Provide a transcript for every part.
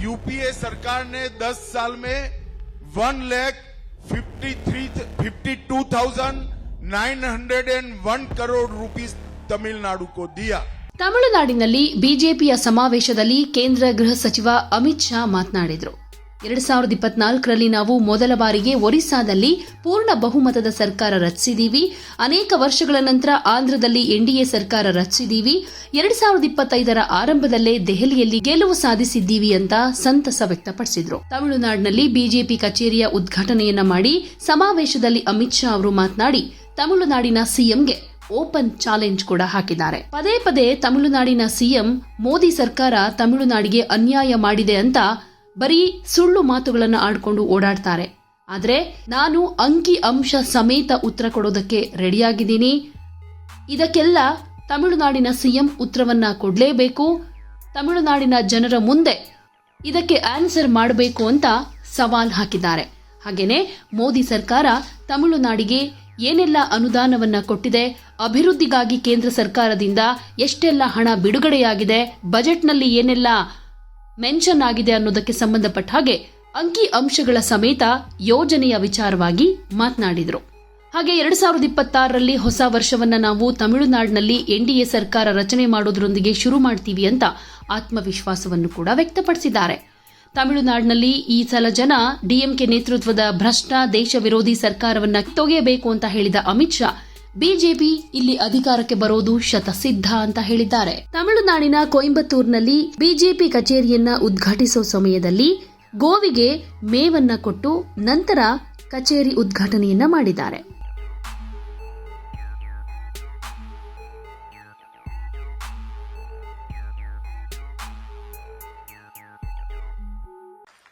UPA सरकार ने 10 साल में 1,52,901 करोड़ रुपीस तमिलनाडु को दिया। ತಮಿಳುನಾಡಿನಲ್ಲಿ ಬಿಜೆಪಿಯ ಸಮಾವೇಶದಲ್ಲಿ ಕೇಂದ್ರ ಗೃಹ ಸಚಿವ ಅಮಿತ್ ಶಾ ಮಾತನಾಡಿದರು. 2024ರಲ್ಲಿ ನಾವು ಮೊದಲ ಬಾರಿಗೆ ಒರಿಸ್ಸಾದಲ್ಲಿ ಪೂರ್ಣ ಬಹುಮತದ ಸರ್ಕಾರ ರಚಿಸಿದೀವಿ. ಅನೇಕ ವರ್ಷಗಳ ನಂತರ ಆಂಧ್ರದಲ್ಲಿ ಎನ್ಡಿಎ ಸರ್ಕಾರ ರಚಿಸಿದೀವಿ. 2025ರ ಆರಂಭದಲ್ಲೇ ದೆಹಲಿಯಲ್ಲಿ ಗೆಲುವು ಸಾಧಿಸಿದ್ದೀವಿ ಅಂತ ಸಂತಸ ವ್ಯಕ್ತಪಡಿಸಿದರು. ತಮಿಳುನಾಡಿನಲ್ಲಿ ಬಿಜೆಪಿ ಕಚೇರಿಯ ಉದ್ಘಾಟನೆಯನ್ನ ಮಾಡಿ ಸಮಾವೇಶದಲ್ಲಿ ಅಮಿತ್ ಶಾ ಅವರು ಮಾತನಾಡಿ ತಮಿಳುನಾಡಿನ ಸಿಎಂಗೆ ಓಪನ್ ಚಾಲೆಂಜ್ ಕೂಡ ಹಾಕಿದ್ದಾರೆ. ಪದೇ ಪದೇ ತಮಿಳುನಾಡಿನ ಸಿಎಂ ಮೋದಿ ಸರ್ಕಾರ ತಮಿಳುನಾಡಿಗೆ ಅನ್ಯಾಯ ಮಾಡಿದೆ ಅಂತ ಬರೀ ಸುಳ್ಳು ಮಾತುಗಳನ್ನು ಆಡ್ಕೊಂಡು ಓಡಾಡ್ತಾರೆ. ಆದ್ರೆ ನಾನು ಅಂಕಿ ಅಂಶ ಸಮೇತ ಉತ್ತರ ಕೊಡೋದಕ್ಕೆ ರೆಡಿಯಾಗಿದ್ದೀನಿ. ಇದಕ್ಕೆಲ್ಲ ತಮಿಳುನಾಡಿನ ಸಿಎಂ ಉತ್ತರವನ್ನ ಕೊಡ್ಲೇಬೇಕು. ತಮಿಳುನಾಡಿನ ಜನರ ಮುಂದೆ ಇದಕ್ಕೆ ಆನ್ಸರ್ ಮಾಡಬೇಕು ಅಂತ ಸವಾಲ್ ಹಾಕಿದ್ದಾರೆ. ಹಾಗೇನೆ ಮೋದಿ ಸರ್ಕಾರ ತಮಿಳುನಾಡಿಗೆ ಏನೆಲ್ಲ ಅನುದಾನವನ್ನ ಕೊಟ್ಟಿದೆ, ಅಭಿವೃದ್ಧಿಗಾಗಿ ಕೇಂದ್ರ ಸರ್ಕಾರದಿಂದ ಎಷ್ಟೆಲ್ಲ ಹಣ ಬಿಡುಗಡೆಯಾಗಿದೆ, ಬಜೆಟ್ನಲ್ಲಿ ಏನೆಲ್ಲ ಮೆನ್ಷನ್ ಆಗಿದೆ ಅನ್ನೋದಕ್ಕೆ ಸಂಬಂಧಪಟ್ಟ ಹಾಗೆ ಅಂಕಿ ಅಂಶಗಳ ಸಮೇತ ಯೋಜನೆಯ ವಿಚಾರವಾಗಿ ಮಾತನಾಡಿದರು. ಹಾಗೆ 2026ರಲ್ಲಿ ಹೊಸ ವರ್ಷವನ್ನ ನಾವು ತಮಿಳುನಾಡಿನಲ್ಲಿ ಎನ್ಡಿಎ ಸರ್ಕಾರ ರಚನೆ ಮಾಡೋದ್ರೊಂದಿಗೆ ಶುರು ಮಾಡ್ತೀವಿ ಅಂತ ಆತ್ಮವಿಶ್ವಾಸವನ್ನು ಕೂಡ ವ್ಯಕ್ತಪಡಿಸಿದ್ದಾರೆ. ತಮಿಳುನಾಡಿನಲ್ಲಿ ಈ ಸಲ ಜನ ಡಿಎಂಕೆ ನೇತೃತ್ವದ ಭ್ರಷ್ಟ ದೇಶ ವಿರೋಧಿ ಸರ್ಕಾರವನ್ನ ತೊಗೆಯಬೇಕು ಅಂತ ಹೇಳಿದ ಅಮಿತ್ ಶಾ ಬಿಜೆಪಿ ಇಲ್ಲಿ ಅಧಿಕಾರಕ್ಕೆ ಬರೋದು ಶತಸಿದ್ಧ ಅಂತ ಹೇಳಿದ್ದಾರೆ. ತಮಿಳುನಾಡಿನ ಕೊಯಂಬತ್ತೂರಿನಲ್ಲಿ ಬಿಜೆಪಿ ಕಚೇರಿಯನ್ನ ಉದ್ಘಾಟಿಸುವ ಸಮಯದಲ್ಲಿ ಗೋವಿಗೆ ಮೇವನ್ನ ಕೊಟ್ಟು ನಂತರ ಕಚೇರಿ ಉದ್ಘಾಟನೆಯನ್ನ ಮಾಡಿದ್ದಾರೆ.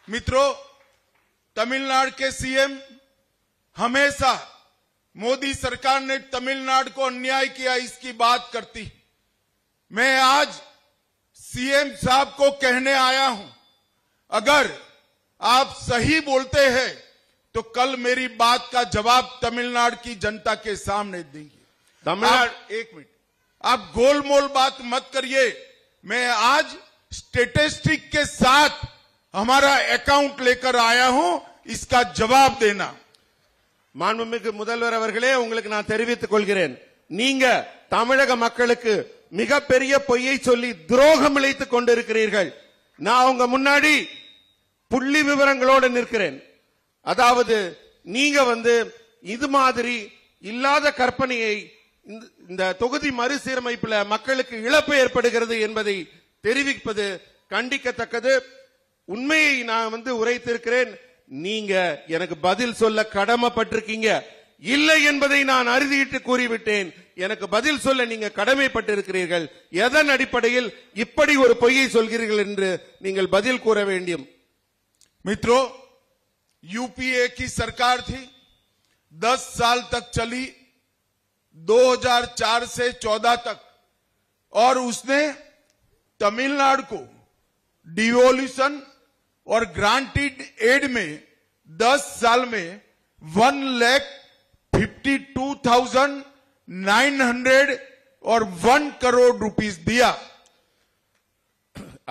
मित्रों, तमिलनाडु के सीएम हमेशा मोदी सरकार ने तमिलनाडु को अन्याय किया इसकी बात करती। मैं आज सीएम साहब को कहने आया हूं, अगर आप सही बोलते हैं तो कल मेरी बात का जवाब तमिलनाडु की जनता के सामने देंगे। तमिलनाडु एक मिनट, आप गोलमोल बात मत करिए। मैं आज स्टेटिस्टिक के साथ हमारा अकाउंट लेकर आया हूं, इसका जवाब देना। மாண்புமிகு முதல்வர் அவர்களே, உங்களுக்கு நான் தெரிவித்துக் கொள்கிறேன், நீங்க தமிழக மக்களுக்கு மிகப்பெரிய பொய்யை சொல்லி துரோகம் இழைத்துக் கொண்டிருக்கிறீர்கள். நான் உங்க முன்னாடி புள்ளி விவரங்களோடு நிற்கிறேன். அதாவது நீங்க இது மாதிரி இல்லாத கற்பனையை இந்த தொகுதி மறுசீரமைப்பில் மக்களுக்கு இழப்பு ஏற்படுகிறது என்பதை தெரிவிப்பது கண்டிக்கத்தக்கது. உண்மையை நான் உரைத்திருக்கிறேன். நீங்க எனக்கு பதில் சொல்ல கடமைப்பட்டிருக்கீங்க. இல்லை என்பதை நான் அறுதியிட்டு கூறிவிட்டேன். எனக்கு பதில் சொல்ல நீங்க கடமைப்பட்டிருக்கிறீர்கள். எதன் அடிப்படையில் இப்படி ஒரு பொய்யை சொல்கிறீர்கள் என்று நீங்கள் பதில் கூற வேண்டும். मित्रों, यूपीए की सरकार थी, 10 साल तक चली, 2004 से 14 तक, और उसने तमिलनाडु को डिवोल्यूशन और ग्रांटेड एड में 10 साल में 1,52,901 करोड़ रुपीस दिया.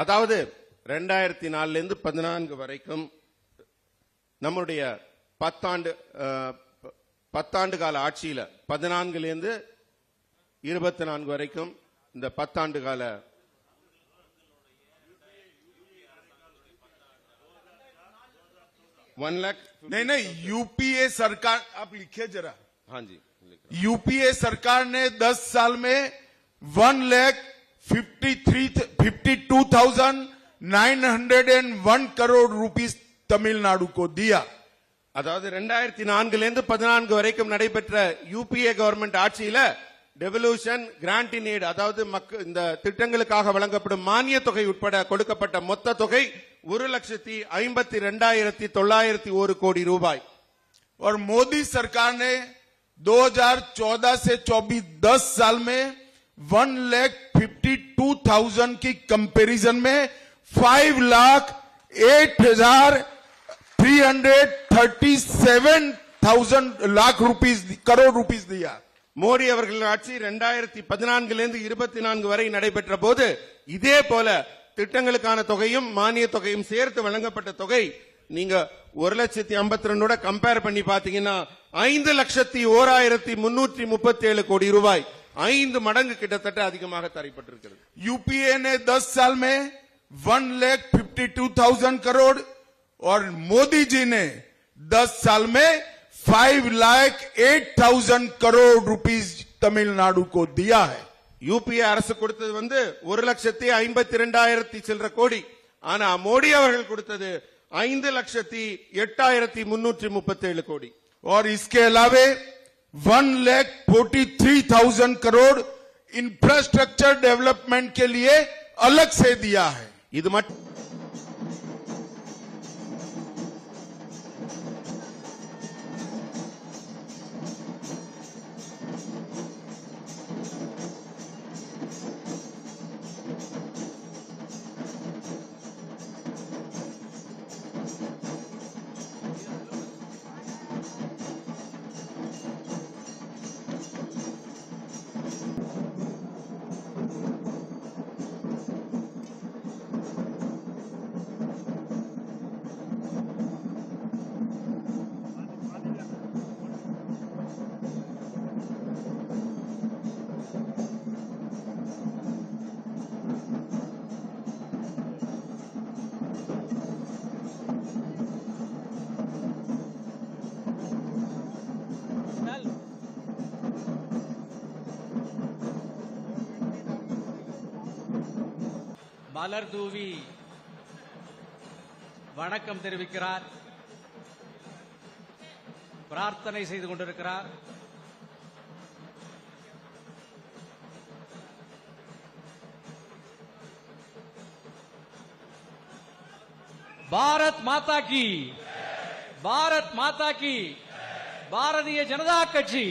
அதாவது 2004 இருந்து 14 வரைக்கும் நம்முடைய 10 ஆண்டு கால ஆட்சியில 14 இருந்து 24 வரைக்கும் இந்த 10 ஆண்டு கால नहीं, यूपीए सरकार, आप लिखिए जरा. हाँ जी, यूपीए सरकार ने 10 साल में 1,52,901 करोड़ रुपीस तमिलनाडु को दिया. அதாவது 2004 இருந்து 14 வரைக்கும் நடைபெற்ற யூபிஏ கவர்மெண்ட் ஆட்சியில டெவல்யூஷன், கிராண்ட் இன் எய்ட், அதாவது இந்த திட்டங்களுக்காக வழங்கப்படும் மானிய தொகை உட்பட கொடுக்கப்பட்ட மொத்த தொகை 1,52,901 கோடி ரூபாய். और मोदी सरकार ने 2014 से 24 10 साल में 1,52,000 की कंपैरिजन में 5,08,337,000 करोड़ रुपीस दिया. மோடி அவர்களின் ஆட்சி 2014 இருந்து 24 வரை நடைபெற்ற போது இதே போல திட்டங்களுக்கான தொகையும் மானிய தொகையும் சேர்த்து வழங்கப்பட்ட தொகை நீங்க 1,52,000 கம்பேர் பண்ணி பாத்தீங்கன்னா 5,01,337 கோடி ரூபாய் 5 மடங்கு கிட்டத்தட்ட அதிகமாக தரப்பட்டிருக்கிறது. यूपीए ने 10 साल में 1,52,000 करोड़ और मोदी जी ने 10 साल में 5,08,000 करोड़ रुपीस तमिलनाडु को दिया है. யூபிஏ அரசு கொடுத்தது 1,52,000 சில்லற கோடி. ஆனா மோடி அவர்கள் கொடுத்தது 5,08,337 கோடி. और इसके अलावे 1,43,000 करोड़ इंफ्रास्ट्रक्चर डेवलपमेंट के लिए अलग से दिया है. இது மட்டும் மலர் தூவி வணக்கம் தெரிவிக்கிறார், பிரார்த்தனை செய்து கொண்டிருக்கிறார். பாரத் மாதா கி, பாரத் மாதா கி, பாரதிய ஜனதா கட்சி,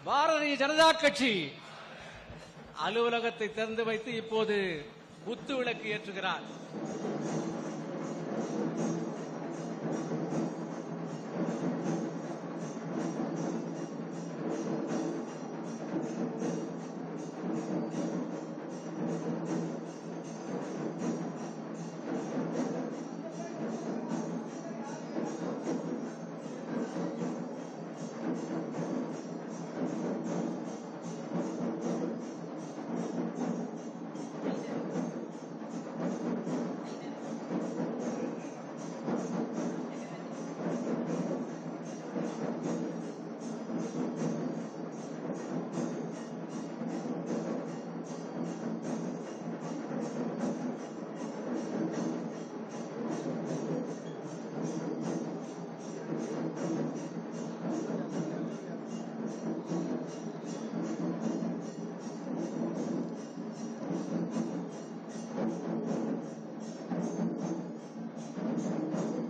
பாரதிய ஜனதா கட்சி அலுவலகத்தை திறந்து வைத்து இப்போது குத்து விளக்கு ஏற்றுகிறார்.